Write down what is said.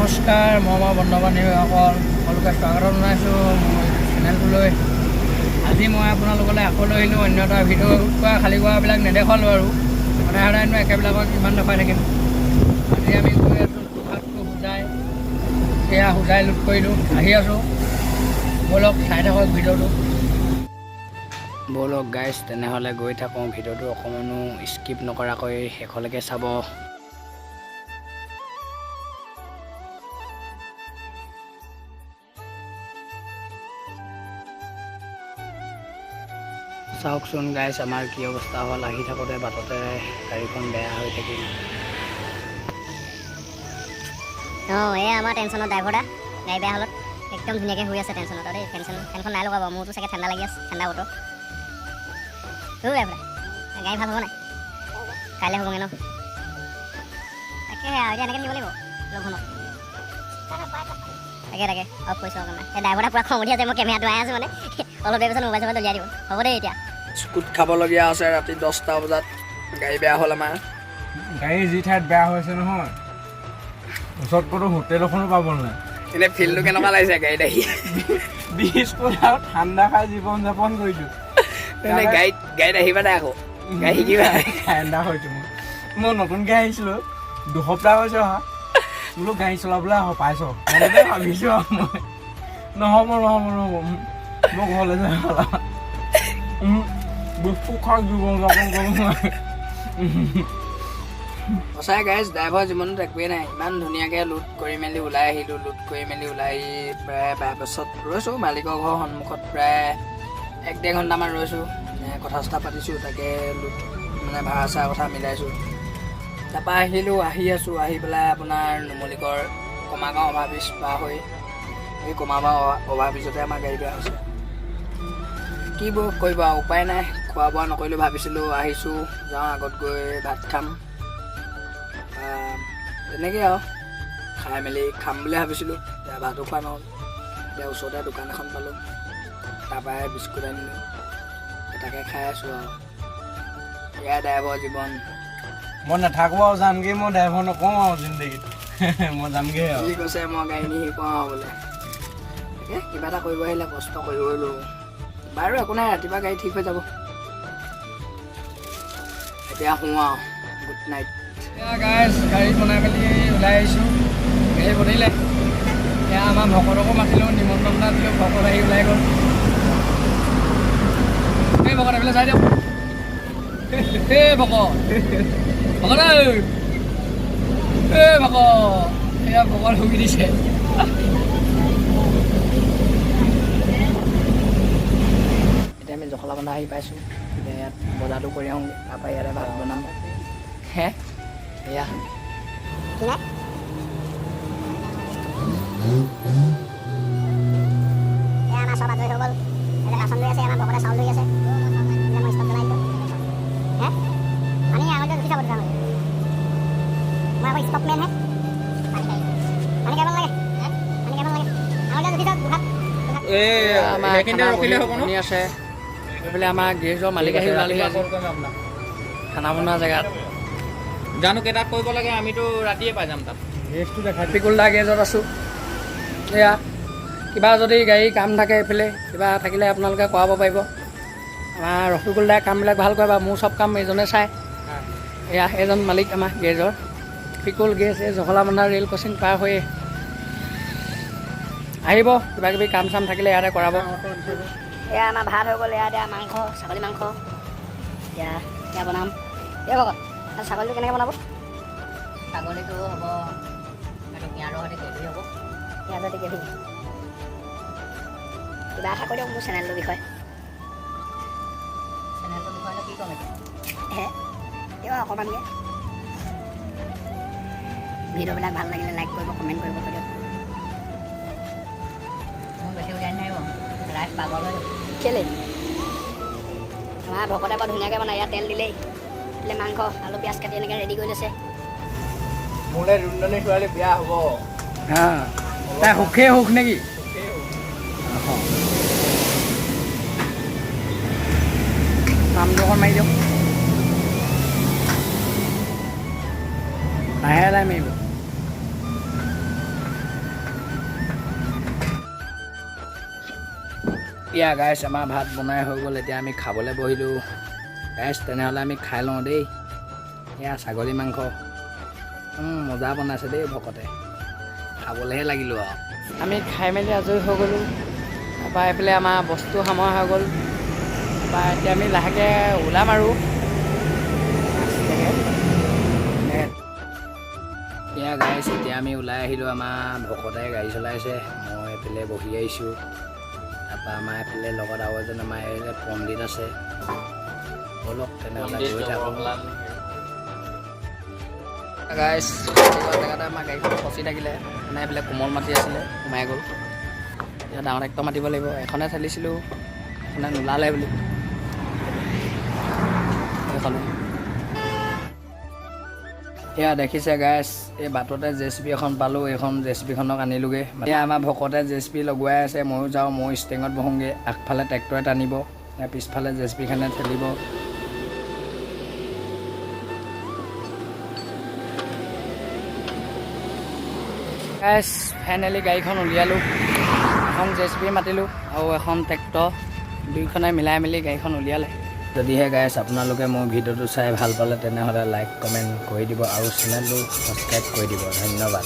নমস্কাৰ মই বন্ধুবান্ধৱীসকল সকলোকে স্বাগতম জনাইছোঁ মোৰ চেনেলটোলৈ। আজি মই আপোনালোকলৈ আকৌ লৈ আহিলোঁ অন্য এটা ভিডিঅ' কৰা খালী কৰাবিলাক নেদেখালোঁ আৰু সদায় সদায়নো একেবিলাকক কিমান দেখাই থাকিম। আজি আমি গৈ আছোঁ যোৰহাটটো হোজাই লোড কৰিলোঁ আহি আছোঁ। ব'লক চাই থাকক ভিডিঅ'টো। ব'লক গাইজ তেনেহ'লে গৈ থাকোঁ। ভিডিঅ'টো অকণমানো স্কিপ নকৰাকৈ শেষলৈকে চাব। চাওকচোন গাইজ আমাৰ কি অৱস্থা হ'ল। আহি থাকোঁতে বাটতে গাড়ীখন বেয়া হৈ থাকিল। এয়া আমাৰ টেনশ্যনৰ ড্ৰাইভাৰটা গাড়ী বেয়া হ'লত একদম ধুনীয়াকৈ শুই আছে টেনশ্যনত। দেই ফেনখন নাই লগাব, মোৰতো চাগে ঠাণ্ডা লাগি আছে, ঠাণ্ডা বতৰ। ড্ৰাইভাৰটা গাড়ী ভাল হ'ব নাই? কাইলৈ হ'বগৈ ন? তাকে এতিয়া এনেকৈ নিব লাগিব লগখনক। তাকে অফ কৰিছোঁ অকণমান। এই ড্ৰাইভাৰটা পূৰা খং উঠি আছে। মই কেমেৰাটো আহি আছোঁ মানে অলপ দেৰি পিছত মোবাইল চোবাইল দলিয়াই দিব। হ'ব দেই এতিয়া স্কুট খাবলগীয়া আছে ৰাতি 10টা বজাত। গাড়ী বেয়া হ'ল আমাৰ। গাড়ী যি ঠাইত বেয়া হৈছে নহয়, ওচৰত ক'তো হোটেল এখনো পাব নাই। এনে ফিল্ডটো কেনেকুৱা লাগিছে গাড়ীত আহি? বিস্কুট আৰু ঠাণ্ডা খাই জীৱন যাপন কৰিছোঁ। এনে গাড়ীত আহিবা নাই আকৌ? গাড়ী শিকিবা ঠাণ্ডা হৈছোঁ মই নতুনকৈ আহিছিলোঁ, 2 সপ্তাহ হৈছে অহা। বোলো গাড়ী চলাবলৈ পাইছ মনতে ভাবিছোঁ আৰু মই নহ'ব মই ঘৰলৈ যাই বিস্কুট খাই জীৱন যাপন কৰোঁ। সঁচাই গাইজ ড্ৰাইভাৰ জীৱনত একোৱেই নাই। ইমান ধুনীয়াকৈ লোড কৰি মেলি ওলাই আহিলোঁ। লোড কৰি মেলি ওলাই আহি প্ৰায় বাইপাছত ৰৈছোঁ মালিকৰ ঘৰৰ সন্মুখত। প্ৰায় 1-1.5 ঘণ্টামান ৰৈছোঁ, কথা চথা পাতিছোঁ। তাকে লোড মানে ভাড়া চাৰা কথা মিলাইছোঁ। তাৰপৰা আহি আছোঁ। আহি পেলাই আপোনাৰ নুমলীগড় কমাৰগাঁও অভাৰব্ৰিজ পাৰ হৈ এই কমাৰগাঁও অভাৰব্ৰিজতে আমাৰ গাড়ী বেয়া হৈছে। কি কৰিব আৰু উপায় নাই। খোৱা বোৱা নকৰিলোঁ, ভাবিছিলোঁ আহিছোঁ যাওঁ আগত গৈ ভাত খাম। তেনেকৈ আৰু খাই মেলি খাম বুলি ভাবিছিলোঁ। এতিয়া ভাতো খোৱা নহ'ল। এতিয়া ওচৰতে দোকান এখন পালোঁ, তাৰপৰাই বিস্কুট আনিলোঁ, তাকে খাই আছোঁ আৰু। এয়া ড্ৰাইভাৰ জীৱন। মই নাথাকোঁ আৰু যামগৈ। মই ড্ৰাইভাৰ নকওঁ আৰু জিন্দগীত মই যামগৈ আৰু। বুলি কৈছে মই গাড়ী নি শিকোঁ আৰু বোলে। তাকে কিবা এটা কৰিব আহিলে কষ্ট কৰিবই লাগিব। বাৰু একো নাই, ৰাতিপুৱা গাড়ী ঠিক হৈ যাব। এতিয়া শুওঁ আৰু। Good night. গাইজ গাড়ী বনাই মেলি ওলাই আহিছোঁ। গাড়ী বনিলে এতিয়া আমাৰ ভকতকো মাতিলোঁ, নিমন্ত্ৰণ এটা দিলোঁ। ভকত আহি ওলাই গ'ল। এই ভকত এইফালে চাই দিয়ক। ভকত এয়া ভকত শুই দিছে। এতিয়া আমি জখলাবন্ধা আহি পাইছোঁ। এতিয়া ইয়াত বজাৰটো কৰি আহোঁগৈ, তাৰপৰা ইয়াতে ভাত বনাম। এয়া আমাৰ চব আজৰি হৈ গ'ল। এতিয়া বাচন ধুই আছে, আমাৰ ভকতে চাউল ধুই আছে। মই ষ্টভ জ্বলাই দিলোঁ। পানী আগতে জুখি চাব দুটা মই আকৌ ষ্টকমেন হে। পানী কেইমান লাগে? আগতে জুখি চাওক দুখাত। শুনি আছে এইফালে আমাৰ গেৰেজৰ মালিক আহি ওলালেহি আজি খানা বনোৱা জেগাত। জানো কেইটাত কৰিব লাগে, আমিতো ৰাতিয়ে পাই যাম তাত। ৰেষ্টটো দেখাই পিকুলদা গেৰেজত আছোঁ। এয়া কিবা যদি গাড়ী কাম থাকে এইফালে কিবা থাকিলে আপোনালোকে কৰাব পাৰিব। আমাৰ ৰফিকুলদাই কামবিলাক ভাল কৰে বা মোৰ চব কাম এইজনে চায়। এয়া এজন মালিক আমাৰ গেৰেজৰ পিকুল গেৰেজ। এই জখলাবন্ধা ৰেল ক্ৰচিং পাৰ হৈ আহিব। কিবা কিবি কাম চাম থাকিলে ইয়াতে কৰাব। এয়া আমাৰ ভাত হৈ গ'ল। এয়া এতিয়া মাংস, ছাগলী মাংস এতিয়া বনাম। এই ভকত ছাগলীটো কেনেকৈ বনাব? ছাগলীটো হ'ব এইটো পিঁয়াজৰ সৈতে গ্ৰেভি হ'ব। পিঁয়াজৰ সৈতে গ্ৰেভি। কিবা এটা কৈ দিয়ক মোৰ চেনেলটোৰ বিষয়ে। চেনেলটোৰ বিষয়েনো কি ক'ম এতিয়া? অকণমানকৈ ভিডিঅ'বিলাক ভাল লাগিলে লাইক কৰিব, কমেণ্ট কৰিব কৈ দিয়ক। মোৰ বেছি উলিয়াই নাহিব, লাইফ পাগল হৈ যাব। কেলেই? আমাৰ ভকতে বৰ ধুনীয়াকৈ বনায়। ইয়াত তেল দিলেই বোলে মাংস আলু পিঁয়াজ কাটি এনেকৈ ৰেডি কৰি লৈছে। মোলৈ দুজনী ছোৱালী বিয়া হ'ব। তাই সুখেই সুখ নেকি? নামটো অকণ মাৰি দিয়ক। লাহে লাহে মাৰিব। এয়া গাইছ আমাৰ ভাত বনাই হৈ গ'ল এতিয়া আমি খাবলৈ বহিলোঁ গাইছ তেনেহ'লে আমি খাই লওঁ দেই এয়া ছাগলী মাংস মজা বনাইছে দেই ভকতে খাবলৈহে লাগিলোঁ আৰু আমি খাই মেলি আজৰি হৈ গ'লোঁ তাৰপৰা এইফালে আমাৰ বস্তু সামৰা হৈ গ'ল তাৰপৰা এতিয়া আমি লাহেকৈ ওলাম আৰু এয়া গাইছ এতিয়া আমি ওলাই আহিলোঁ আমাৰ ভকতে গাড়ী চলাইছে মই এইফালে বহি আহিছোঁ তাৰপৰা আমাৰ এইফালে লগত আৰু এজন আমাৰ এইফালে পণ্ডিত আছে ব'লক তেনেহ'লে গৈ থাকোঁ গাইছ জেগাতে আমাৰ গাড়ীখন ফচি থাকিলে মানে এইফালে কোমল মাটি আছিলে সোমাই গ'ল এতিয়া ডাঙৰ ট্ৰেক্টৰ মাতিব লাগিব এখনে ঠেলিছিলোঁ এখনে নোলালে বুলি এইখনে এয়া দেখিছে গাইছ এই বাটতে JCB এখন পালোঁ এইখন JCBখনক আনিলোগৈ এয়া আমাৰ ভকতে JCB লগোৱাই আছে ময়ো যাওঁ মই ষ্টেঙত বহোঁগৈ আগফালে ট্ৰেক্টৰে টানিব পিছফালে JCBখনে ঠেলিব গাইছ ফাইনেলি গাড়ীখন উলিয়ালোঁ এখন JCB মাতিলোঁ আৰু এখন ট্ৰেক্টৰ দুইখনে মিলাই মেলি গাড়ীখন উলিয়ালে যদিহে গাইছ আপোনালোকে মোৰ ভিডিঅ'টো চাই ভাল পালে তেনেহ'লে লাইক কমেণ্ট কৰি দিব আৰু চেনেলটো ছাবস্ক্ৰাইব কৰি দিব ধন্যবাদ